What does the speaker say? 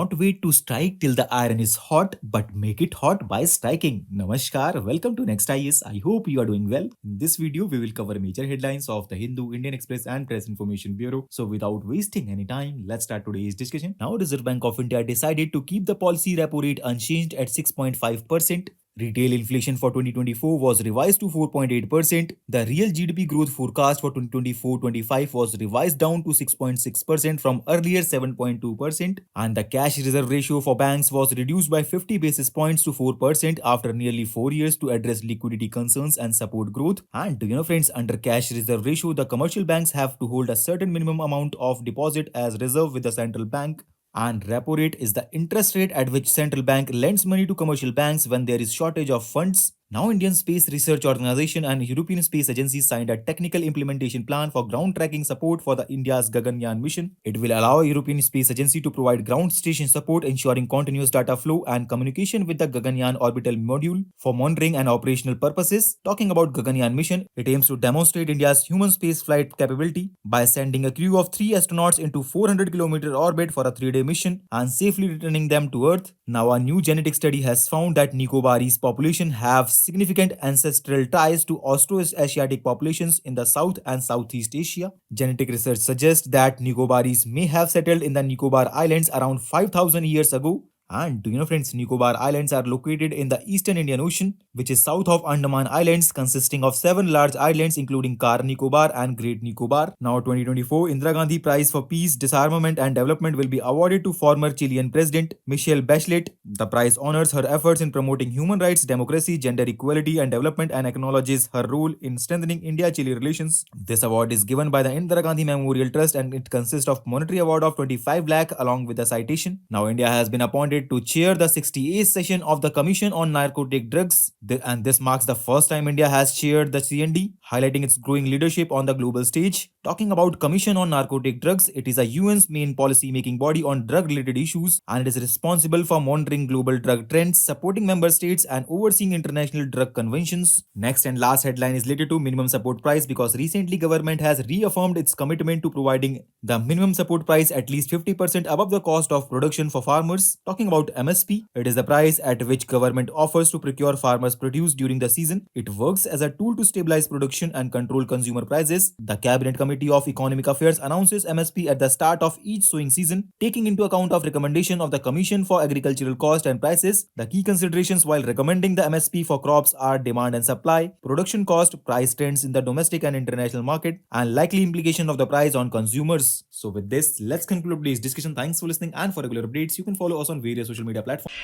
not wait to strike till the iron is hot, but make it hot by striking. Namaskar, welcome to Next IS. I hope you are doing well. In this video, we will cover major headlines of the Hindu, Indian Express, and Press Information Bureau. So, without wasting any time, let's start today's discussion. Now, Reserve Bank of India decided to keep the policy repo rate unchanged at 6.5%. Retail inflation for 2024 was revised to 4.8%. The real GDP growth forecast for 2024-25 was revised down to 6.6% from earlier 7.2%. And the cash reserve ratio for banks was reduced by 50 basis points to 4% after nearly 4 years to address liquidity concerns and support growth. And friends, under cash reserve ratio, the commercial banks have to hold a certain minimum amount of deposit as reserve with the central bank. And repo rate is the interest rate at which central bank lends money to commercial banks when there is shortage of funds. Now, Indian Space Research Organization and European Space Agency signed a technical implementation plan for ground tracking support for the India's Gaganyaan mission. It will allow European Space Agency to provide ground station support, ensuring continuous data flow and communication with the Gaganyaan orbital module for monitoring and operational purposes. Talking about Gaganyaan mission, it aims to demonstrate India's human space flight capability by sending a crew of 3 astronauts into 400-kilometer orbit for a 3-day mission and safely returning them to Earth. Now, a new genetic study has found that Nicobarese population have significant ancestral ties to Austroasiatic populations in the South and Southeast Asia. Genetic research suggests that Nicobarese may have settled in the Nicobar Islands around 5,000 years ago. And friends, Nicobar Islands are located in the eastern Indian Ocean, which is south of Andaman Islands, consisting of 7 large islands including Car Nicobar and Great Nicobar. Now, 2024 Indira Gandhi Prize for Peace, Disarmament and Development will be awarded to former Chilean President Michelle Bachelet. The prize honors her efforts in promoting human rights, democracy, gender equality and development and acknowledges her role in strengthening India-Chile relations. This award is given by the Indira Gandhi Memorial Trust and it consists of monetary award of 25 lakh along with a citation. Now, India has been appointed to chair the 68th session of the Commission on Narcotics Drugs, and this marks the first time India has chaired the CND, highlighting its growing leadership on the global stage. Talking about Commission on Narcotic Drugs, it is a UN's main policy-making body on drug-related issues, and it is responsible for monitoring global drug trends, supporting member states, and overseeing international drug conventions. Next and last headline is related to minimum support price because recently government has reaffirmed its commitment to providing the minimum support price at least 50% above the cost of production for farmers. Talking about MSP, it is the price at which government offers to procure farmers' produce during the season. It works as a tool to stabilize production and control consumer prices. The Cabinet Committee of Economic Affairs announces MSP at the start of each sowing season, taking into account of recommendation of the Commission for Agricultural Cost and Prices. The key considerations while recommending the MSP for crops are demand and supply, production cost, price trends in the domestic and international market, and likely implication of the price on consumers. So with this, let's conclude today's discussion. Thanks for listening, and for regular updates, you can follow us on various social media platforms.